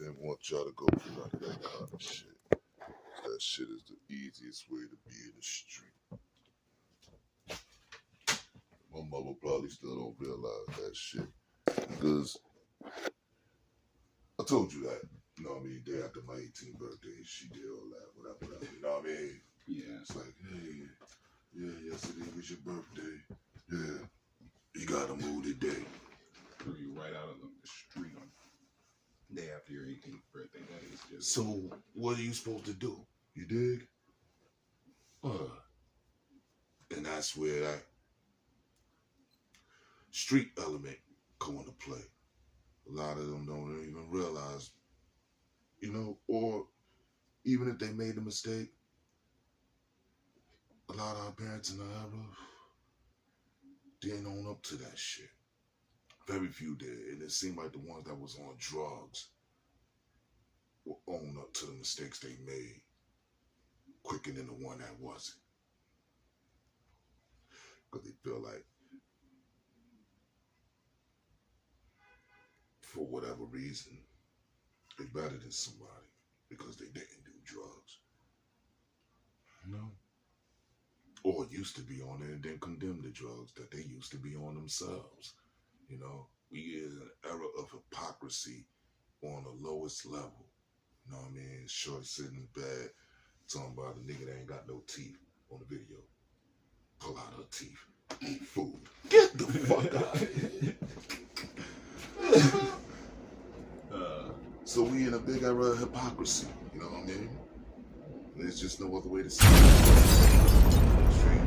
didn't want y'all to go through none of that kind of shit. That shit is the easiest way to be in the street. My mother probably still don't realize that shit. Because I told you that, you know what I mean, day after my 18th birthday, she did all that, whatever, you know what I mean? Yeah. It's like, hey, yeah, yesterday was your birthday. Yeah, you gotta move today. Threw you right out of the street on day after your 18th birthday. That is just. So, what are you supposed to do? You dig? And that's where that street element come into play. A lot of them don't even realize, you know, or even if they made a mistake, a lot of our parents in the era, they ain't own up to that shit. Very few did, and it seemed like the ones that was on drugs will own up to the mistakes they made quicker than the one that wasn't. Because they feel like, for whatever reason, they're better than somebody because they didn't do drugs. You know? Or used to be on it and then condemn the drugs that they used to be on themselves. You know? We in an era of hypocrisy on the lowest level. You know what I mean? Shorty sitting in bed talking about a nigga that ain't got no teeth on the video. Pull out her teeth. Eat food. Get the fuck out of here. So we in a big era of hypocrisy. You know what I mean? There's just no other way to say it. Straight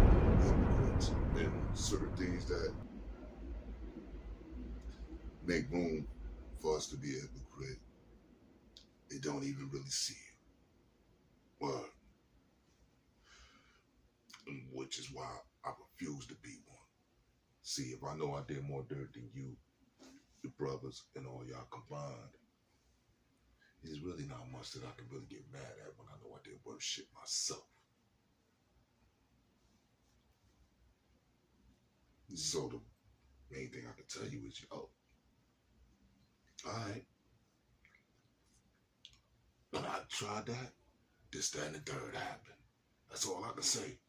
hypocrites. And certain things that make room for us to be a hypocrite, they don't even really see it. Well, which is why I refuse to be one. See, if I know I did more dirt than you, your brothers, and all y'all combined, there's really not much that I can really get mad at when I know I did worse shit myself. So the main thing I can tell you is, yo, alright. When I tried that, this, that, and the third happened. That's all I can say.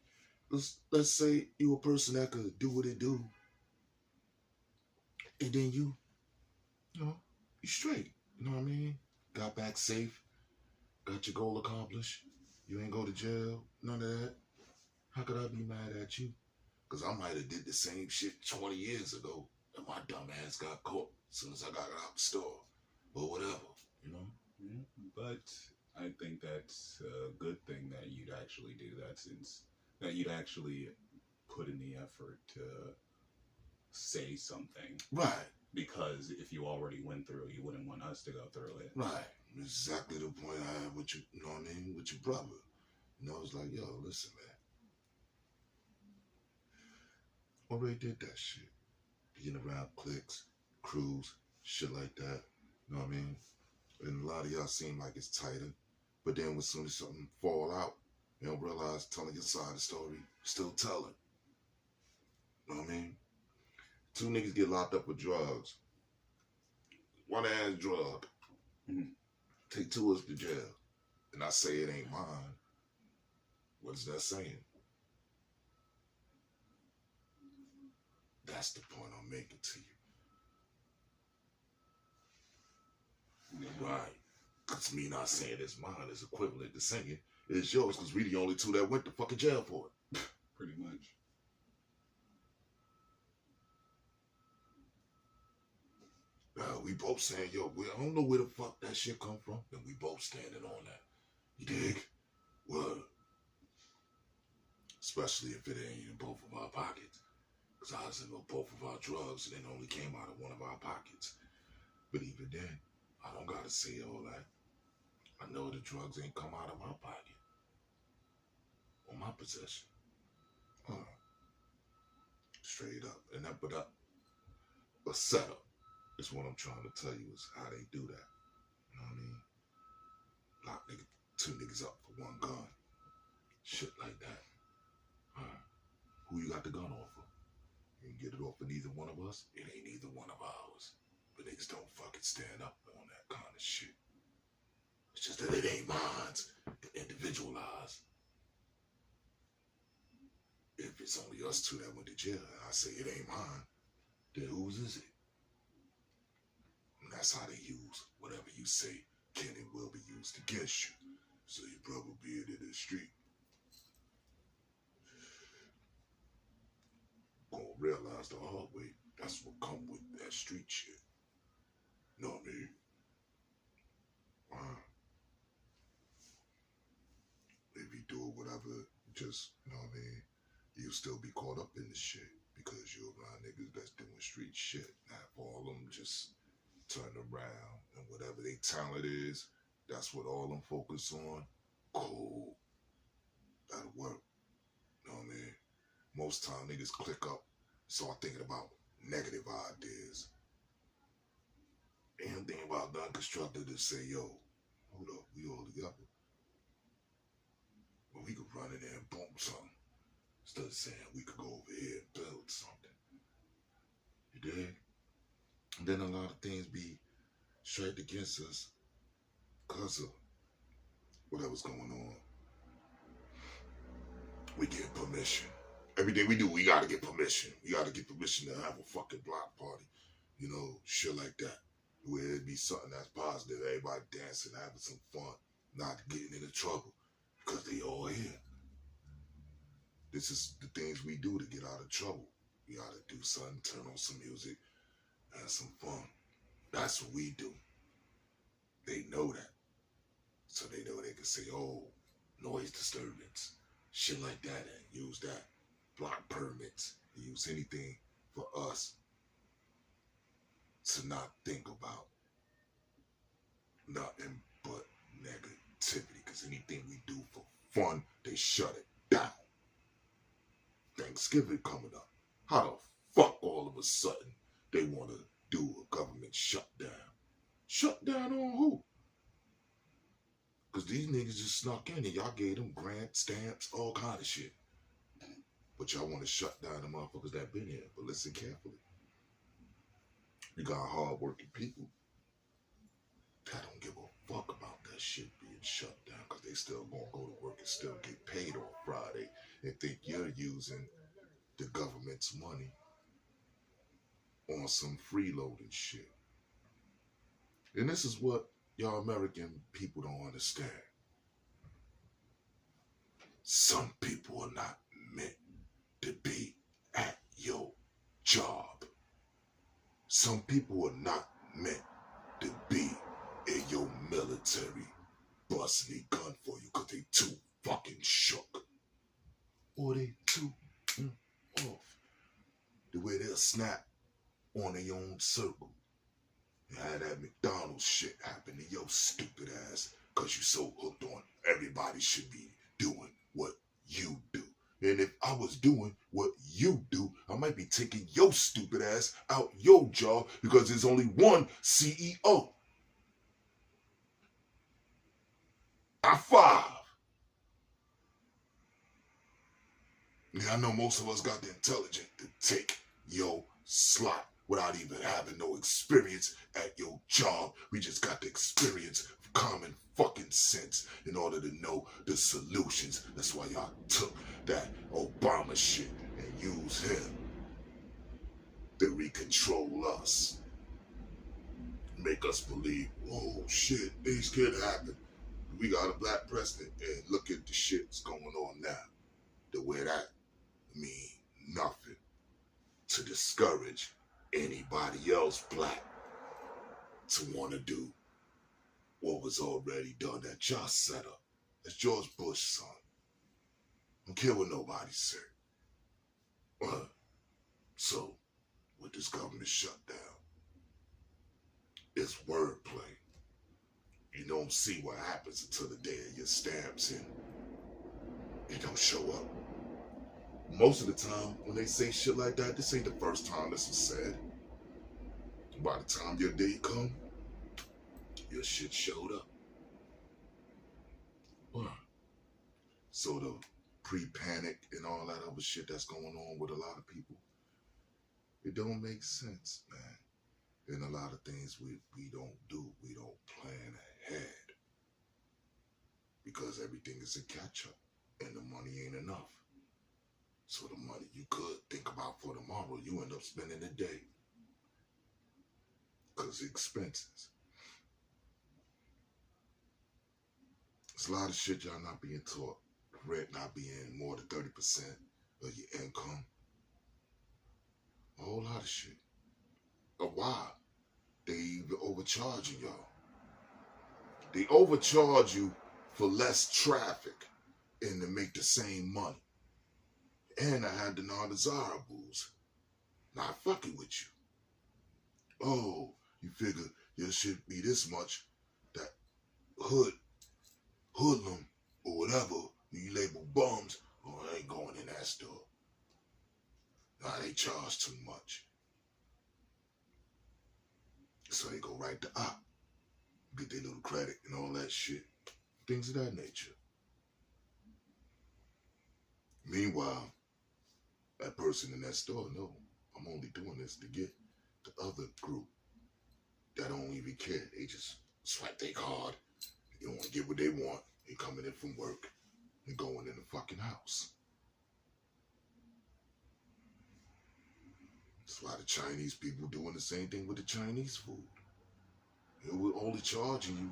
Let's say you a person that could do what it do, and then you know, you straight. You know what I mean? Got back safe, got your goal accomplished. You ain't go to jail, none of that. How could I be mad at you? Because I might have did the same shit 20 years ago, and my dumb ass got caught as soon as I got out the store, or whatever, you know? Yeah, but I think that's a good thing that you'd actually do that, since that you'd actually put in the effort to say something. Right. Because if you already went through it, you wouldn't want us to go through it. Right. Exactly the point I had with you know what I mean, with your brother. You know, it's like, yo, listen, man. Already did that shit. Being around cliques, crews, shit like that. You know what I mean? And a lot of y'all seem like it's tighter. But then when soon as something fall out, you don't realize telling your side of the story, still telling. You know what I mean? Two niggas get locked up with drugs. One ass drug. Mm-hmm. Take two of us to jail. And I say it ain't mine. What is that saying? That's the point I'm making to you. Yeah. Right. Because me not saying it's mine is equivalent to saying it's yours, because we the only two that went to fucking jail for it. Pretty much. We both saying, yo, I don't know where the fuck that shit come from, and we both standing on that. You dig? Well, especially if it ain't in both of our pockets. Because I was in both of our drugs, and it only came out of one of our pockets. But even then, I don't gotta say all that. I know the drugs ain't come out of my pocket. Or my possession. Straight up. And that, but a setup is what I'm trying to tell you is how they do that. You know what I mean? Lock two niggas up for one gun. Shit like that. Who you got the gun off of? You can get it off of neither one of us. It ain't either one of ours. But niggas don't fucking stand up on that kind of shit. Just that it ain't mine. Individualized. If it's only us two that went to jail, and I say it ain't mine, then whose is it? And that's how they use whatever you say can and will be used against you. So your brother being in the street gonna realize the hard way. That's what come with that street shit. Know what I mean? If you do whatever, just, you know what I mean? You'll still be caught up in the shit because you're around niggas that's doing street shit. Have all of them just turn around and whatever their talent is, that's what all them focus on. Cool. That'll work. You know what I mean? Most time niggas click up, start thinking about negative ideas. Ain't thinking about the unconstructed to say, yo, hold up, we all together. But we could run in there and boom something. Instead of saying we could go over here and build something. You dig? And then a lot of things be straight against us because of whatever's going on. We get permission. Everything we do, we gotta get permission. We gotta get permission to have a fucking block party. You know, shit like that. Where it'd be something that's positive, everybody dancing, having some fun, not getting into trouble. Because they all here. This is the things we do to get out of trouble. We gotta do something, turn on some music, have some fun. That's what we do. They know that. So they know they can say, oh, noise disturbance, shit like that, and use that. Block permits, use anything for us to not think about nothing but negativity. Because anything we do for fun, they shut it down. Thanksgiving coming up. How the fuck all of a sudden they want to do a government shutdown? Shut down on who? Because these niggas just snuck in and y'all gave them grant stamps, all kind of shit. But y'all want to shut down the motherfuckers that been here. But listen carefully. You got hard-working people that don't give a fuck about that shit being shut down because they still gonna go to work and still get paid on Friday and think you're using the government's money on some freeloading shit. And this is what y'all American people don't understand. Some people are not meant to be at your job. Some people are not meant to be in your military busting a gun for you because they too fucking shook. Or they too off. The way they'll snap on their own circle. And have that McDonald's shit happen to your stupid ass because you so hooked on everybody should be doing what you do. And if I was doing what you do, I might be taking your stupid ass out your job because there's only one CEO. I5. Yeah, I know most of us got the intelligence to take your slot without even having no experience at your job. We just got the experience of common fucking sense in order to know the solutions. That's why y'all took that Obama shit and used him to recontrol us. Make us believe, oh shit, things could happen. We got a black president and look at the shit that's going on now. The way that mean nothing to discourage anybody else black to want to do what was already done that y'all set up. That's George Bush, son. Don't care what nobody said. So, with this government shutdown, it's wordplay. You don't see what happens until the day of your stamps and it don't show up. Most of the time, when they say shit like that, this ain't the first time this is said. By the time your day come, your shit showed up. So the pre-panic and all that other shit that's going on with a lot of people, it don't make sense, man. And a lot of things we don't do. We don't plan ahead. because everything is a catch-up and the money ain't enough. So the money you could think about for tomorrow, you end up spending the day because expenses. It's a lot of shit y'all not being taught. Rent not being more than 30% of your income. A whole lot of shit. But why? They even overcharging y'all. They overcharge you for less traffic and to make the same money. And I had the non-desirables not fucking with you. Oh, you figure your shit be this much, that hoodlum or whatever you label bums, oh, I ain't going in that store. Nah, they charge too much. So they go right to op, get their little credit and all that shit. Things of that nature. Meanwhile, that person in that store, no, I'm only doing this to get the other group that don't even care. They just swipe their card. They don't want to get what they want. They coming in from work and going in the fucking house. That's why the Chinese people doing the same thing with the Chinese food. They were only charging you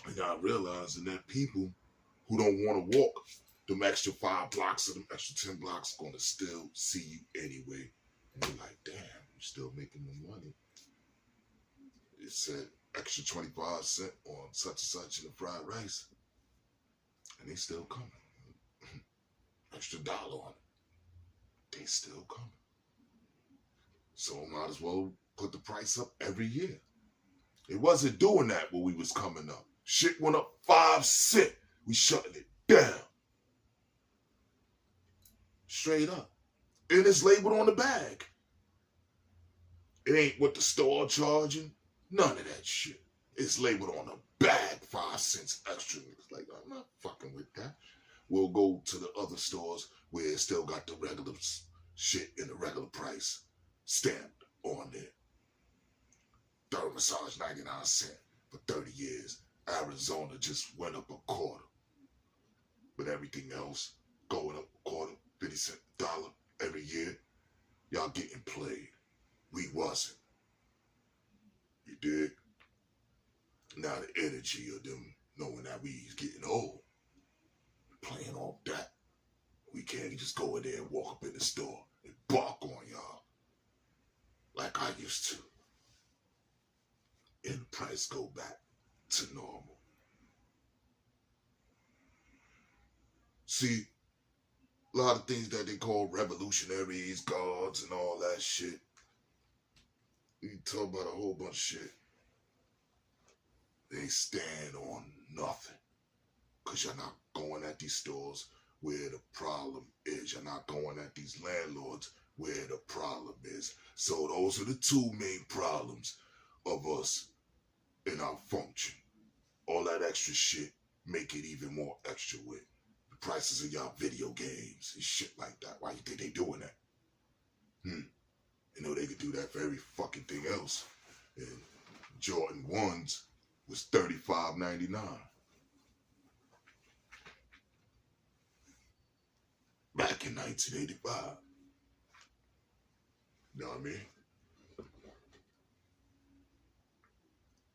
and not realizing that people who don't want to walk them extra 5 blocks or them extra 10 blocks gonna still see you anyway. And you're like, damn, I'm still making the money. It said extra 25 cents on such and such in the fried rice. And they still coming. Extra $1 on it. They still coming. So might as well put the price up every year. It wasn't doing that when we was coming up. Shit went up 5 cents. We shutting it down. Straight up. And it's labeled on the bag. It ain't what the store charging. None of that shit. It's labeled on the bag 5 cents extra. It's like, I'm not fucking with that. We'll go to the other stores where it still got the regular shit in the regular price stamped on there. Third massage 99 cents for 30 years. Arizona just went up a quarter. But everything else going up a quarter, 50 cents, $1 every year. Y'all getting played. We wasn't. You dig? Now the energy of them knowing that we getting old, playing off that. We can't just go in there and walk up in the store and bark on y'all like I used to. And the price go back to normal. See, a lot of things that they call revolutionaries, guards, and all that shit. You talk about a whole bunch of shit. They stand on nothing. Because you're not going at these stores where the problem is. You're not going at these landlords where the problem is. So those are the two main problems of us in our function. All that extra shit make it even more extra with the prices of y'all video games and shit like that. Why you think they doing that? You know they could do that for every fucking thing else. And Jordan 1s was $35.99. Back in 1985. You know what I mean?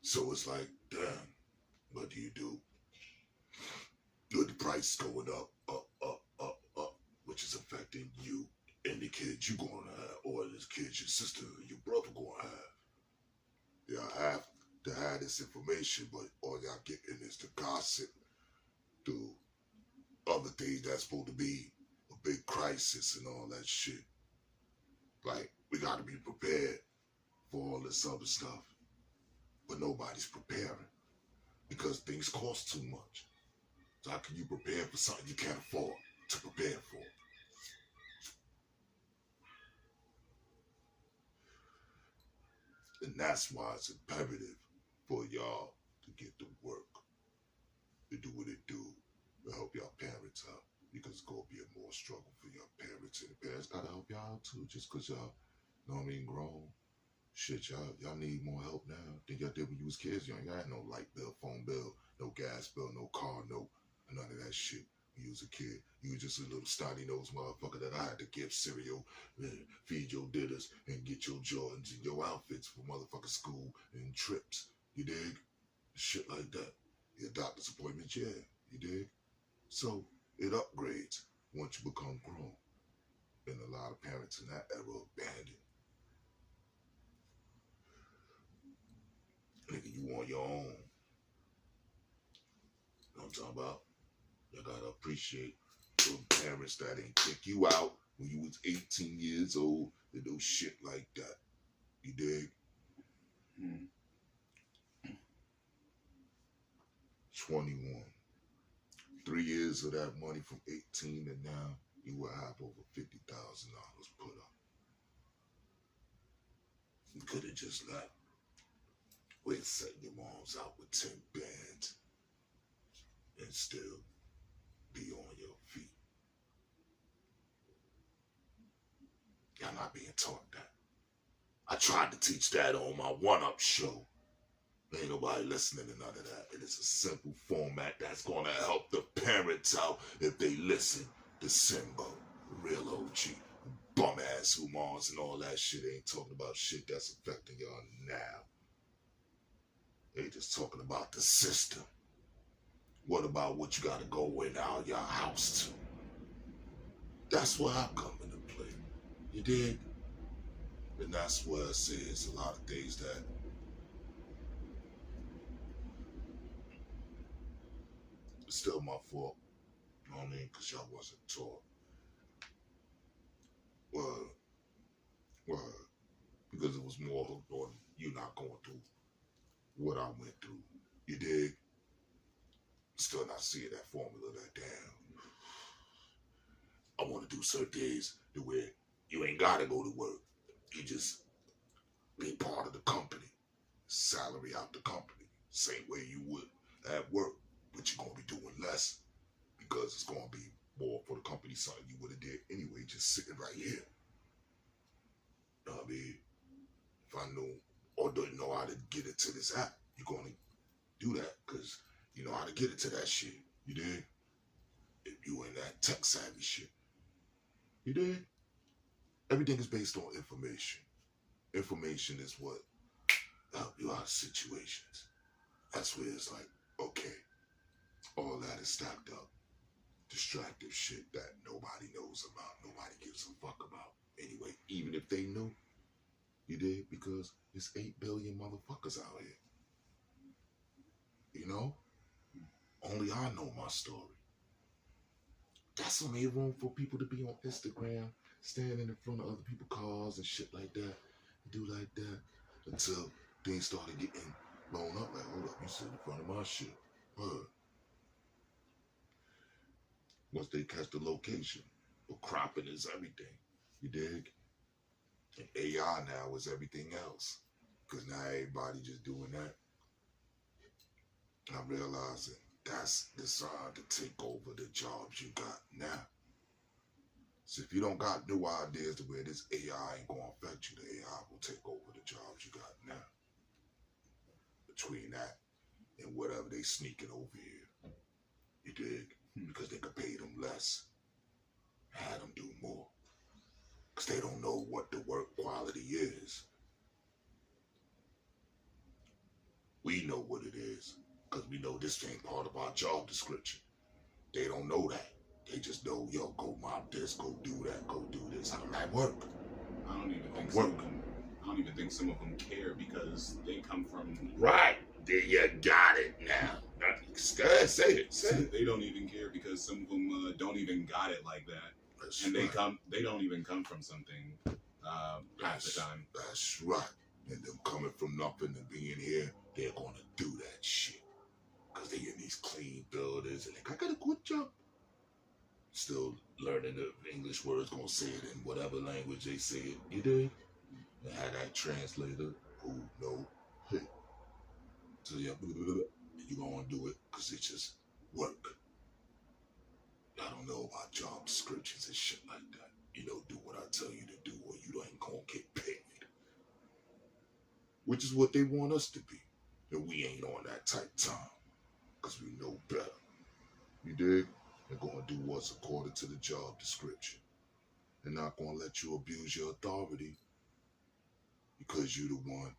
So it's like, damn, what do you do? With the price going up, which is affecting you and the kids you gonna have, or this kid, your sister, your brother gonna have. Y'all have to have this information, but all y'all getting is the gossip through other things that's supposed to be a big crisis and all that shit. Like, we gotta be prepared for all this other stuff. But nobody's preparing because things cost too much. So how can you prepare for something you can't afford to prepare for? And that's why it's imperative for y'all to get to work, to do what it do, to help y'all parents out. Because it's going to be a more struggle for your parents. And the parents got to help y'all out too, just because y'all, you know what I mean, grown. Shit, y'all need more help now than y'all did when you was kids, you ain't got no light bill, phone bill, no gas bill, no car note, none of that shit. When you was a kid, you was just a little snotty-nosed motherfucker that I had to give cereal, feed your dinners, and get your Jordans and your outfits for motherfucking school and trips. You dig? Shit like that. Your doctor's appointments, yeah. You dig? So it upgrades once you become grown. And a lot of parents in that era abandoned. Nigga, you on your own. You know what I'm talking about? You gotta appreciate those parents that ain't kick you out when you was 18 years old and do shit like that. You dig? 21. 3 years of that money from 18 and now you will have over $50,000 put up. You could have just left. We're setting your moms out with 10 bands and still be on your feet. Y'all not being taught that. I tried to teach that on my one-up show. Ain't nobody listening to none of that. It is a simple format that's going to help the parents out if they listen to Simbo, real OG. Bum-ass humans and all that shit ain't talking about shit that's affecting y'all now. They just talking about the system. What about what you got to go in out your house to? That's where I come into play. You dig? And that's where I say it's a lot of things that it's still my fault. You know what I mean? Because y'all wasn't taught. Well, because it was more hooked on you not going through what I went through. You dig? Still not seeing that formula that damn. I want to do certain days to where you ain't got to go to work. You just be part of the company. Salary out the company. Same way you would at work. But you're going to be doing less because it's going to be more for the company something you would have did anyway, just sitting right here. You know what I mean? If I knew or didn't know how to get into this app, you're going to do that because you know how to get into that shit. You dig? If you in that tech savvy shit. You dig? Everything is based on information. Information is what help you out of situations. That's where it's like, okay, all that is stacked up. Distractive shit that nobody knows about, nobody gives a fuck about. Anyway, even if they knew, you did, because there's 8 billion motherfuckers out here. You know? Only I know my story. That's only room for people to be on Instagram, standing in front of other people's cars and shit like that, do like that, until things started getting blown up. Like, hold up, you sit in front of my shit. Word. Once they catch the location, but cropping is everything. You dig? And AI now is everything else. Because now everybody just doing that. I'm realizing that's designed to take over the jobs you got now. So if you don't got new ideas to where this AI ain't going to affect you, the AI will take over the jobs you got now. Between that and whatever they sneaking over here. You dig? Because they could pay them less. Have them do more. Because they don't know what the work quality is. We know what it is. Because we know this ain't part of our job description. They don't know that. They just know, yo, go mop this, go do that, go do this. How does that work? I don't even think some of them care because they come from right. There you got it now. Say it. They don't even care because some of them don't even got it like that. That's and right. They don't even come from something half the time. That's right. And them coming from nothing and being here, they're gonna do that shit. Cause they in these clean buildings and like, I got a good job. Still learning the English words, gonna say it in whatever language they say it. You dig? And have that translator who know, hey. So yeah, you gonna do it because it's just work. I don't know about job descriptions and shit like that. You know, do what I tell you to do or you ain't gonna get paid. Which is what they want us to be. And we ain't on that type time. Because we know better. You dig? They're going to do what's according to the job description. They're not going to let you abuse your authority because you're the one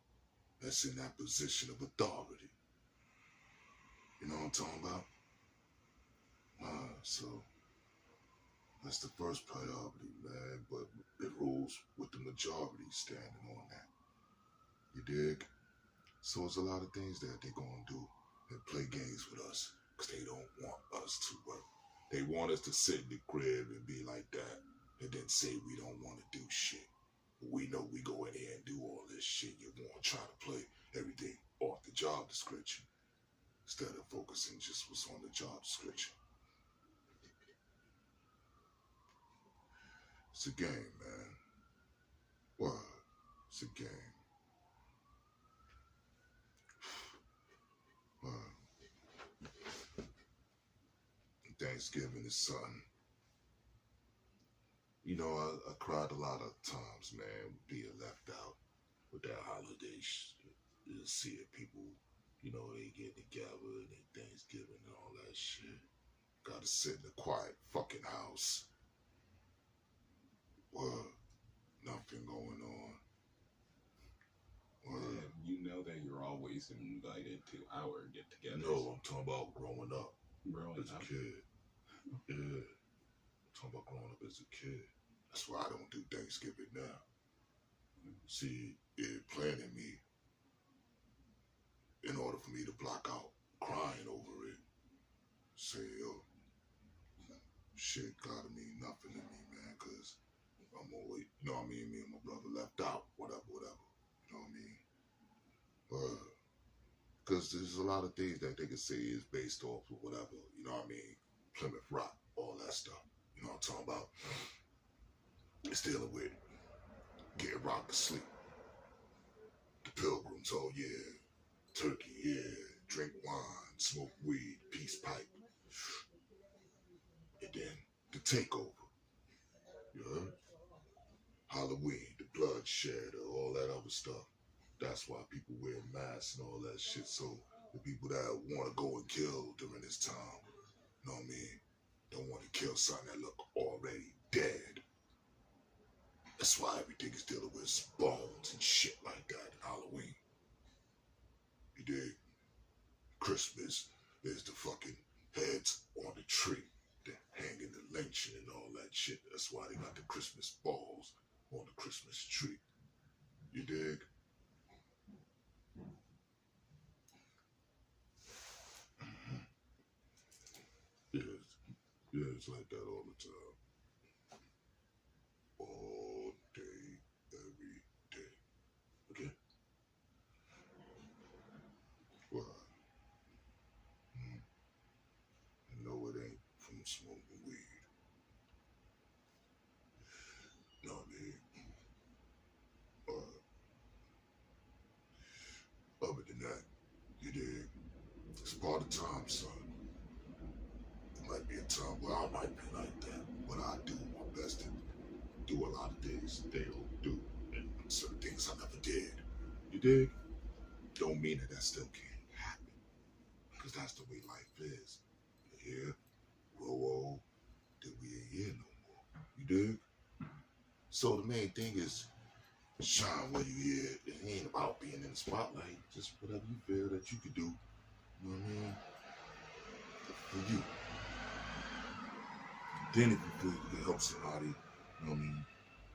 that's in that position of authority. You know what I'm talking about? So that's the first priority, man. But it rules with the majority standing on that. You dig? So it's a lot of things that they're going to do and play games with us because they don't want us to work. They want us to sit in the crib and be like that and then say we don't want to do shit. But we know we go in here and do all this shit. You want to try to play everything off the job description instead of focusing just what's on the job description. It's a game, man. What? It's a game. What? Thanksgiving is something. You know, I cried a lot of times, man, being left out with that holiday shit. You see it, people, you know, they get together and they Thanksgiving and all that shit. Gotta sit in a quiet fucking house. What? Nothing going on. What? And you know that you're always invited to our get-togethers. No, I'm talking about growing up Growing as a up. kid. Yeah. I'm talking about growing up as a kid. That's why I don't do Thanksgiving now. See, it planted me in order for me to block out crying over it. Say, yo, shit gotta mean nothing to me, man, because I'm always, you know what I mean? Me and my brother left out, whatever. You know what I mean? Because there's a lot of things that they can say is based off of whatever, you know what I mean? Plymouth Rock, all that stuff. You know what I'm talking about? It's dealing with getting rocked to sleep. The Pilgrims, oh yeah. Turkey, yeah. Drink wine, smoke weed, peace pipe. And then the takeover. You heard? Halloween, the bloodshed, all that other stuff. That's why people wear masks and all that shit. So the people that want to go and kill during this time, you know what I mean? Don't want to kill something that look already dead. That's why everything is dealing with bones and shit like that. Halloween. You dig? Christmas, there's the fucking heads on the tree. The hanging, the lynching and all that shit. That's why they got the Christmas balls on the Christmas tree. You dig? Yeah, it's like that all the time. All day, every day. Okay? Why? No, it ain't from smoking weed. No, I mean, other than that, you dig? It's part of time, son. There might be a time where I might be like that, but I do my best to do a lot of things they don't do, and certain things I never did. You dig? Don't mean that still can't happen, because that's the way life is. You hear? Grow old, then we ain't here no more. You dig? So the main thing is shine where you here. It ain't about being in the spotlight. Just whatever you feel that you could do. You know what I mean? For you. Then if you feel you can help somebody, you know what I mean?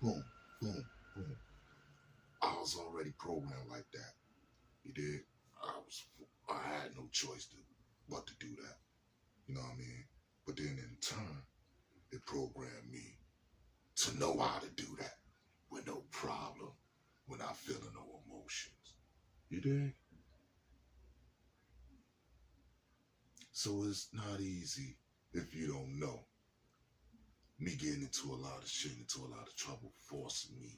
Boom, boom, boom. I was already programmed like that. You did. I had no choice but to do that. You know what I mean? But then in turn, it programmed me to know how to do that with no problem, when I feel no emotions. You dig? So it's not easy if you don't know. Me getting into a lot of shit, into a lot of trouble, forcing me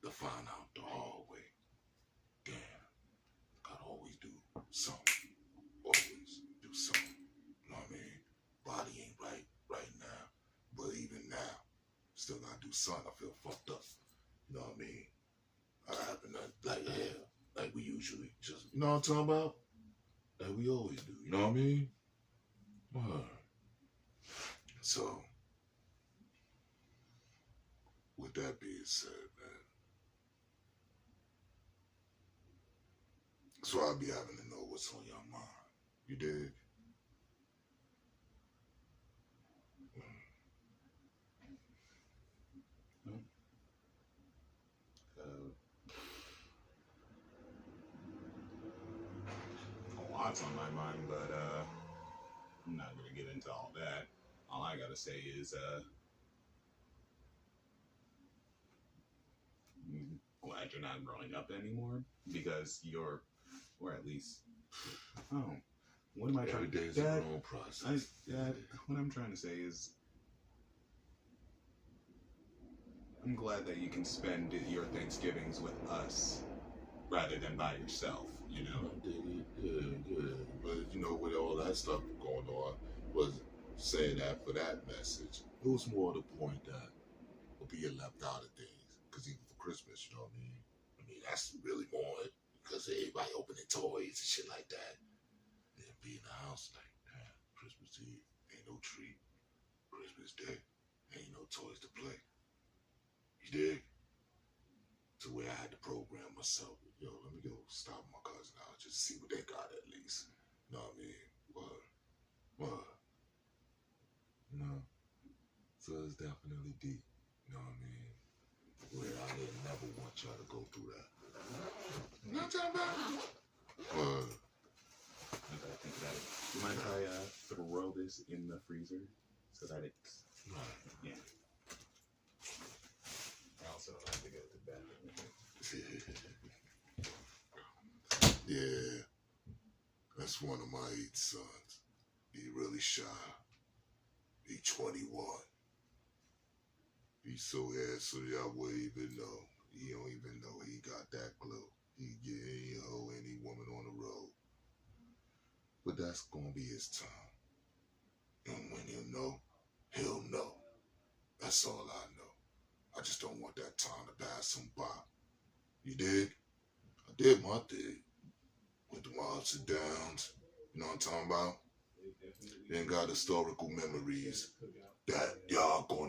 to find out the hard way. Damn, gotta always do something. Always do something. You know what I mean? Body ain't right now. But even now, still gotta do something. I feel fucked up. You know what I mean? I happen to, like hell, like we usually just You know what I'm talking about? Like we always do. You know what I mean? Word. So, with that being said, man, so I'll be having to know what's on your mind. You dig? Uh, a lot's on my mind, but I'm not gonna get into all that. All I gotta say is, I'm glad you're not growing up anymore because you're, or at least, oh, what am I Every trying? day is a growing process. Dad, what I'm trying to say is, I'm glad that you can spend your Thanksgivings with us rather than by yourself. You know. I dig it. Yeah. But you know, with all that stuff going on, was saying that for that message, it was more the point that we're being left out of things. Because even for Christmas, you know what I mean? I mean, that's really more because everybody opening toys and shit like that. And be in the house like, damn, Christmas Eve, ain't no tree. Christmas Day, ain't no toys to play. You dig? To where I had to program myself. Yo, let me go stop my cousin out, just see what they got at least. You know what I mean? What? You know? So it's definitely deep. You know what I mean? Where I didn't never want y'all to go through that. You know what I'm talking about? I gotta think about it. You mind if I throw this in the freezer so that it's yeah. I also don't have to go to the bathroom. Yeah, that's one of my 8 sons. He really shy. He 21. He's so handsome, y'all wouldn't even know. He don't even know he got that glow. He get any hoe, any woman on the road. But that's gonna be his time. And when he'll know, he'll know. That's all I know. I just don't want that time to pass him by. You dig? I did my thing. Went through my ups and downs. You know what I'm talking about? Then got historical memories that y'all gonna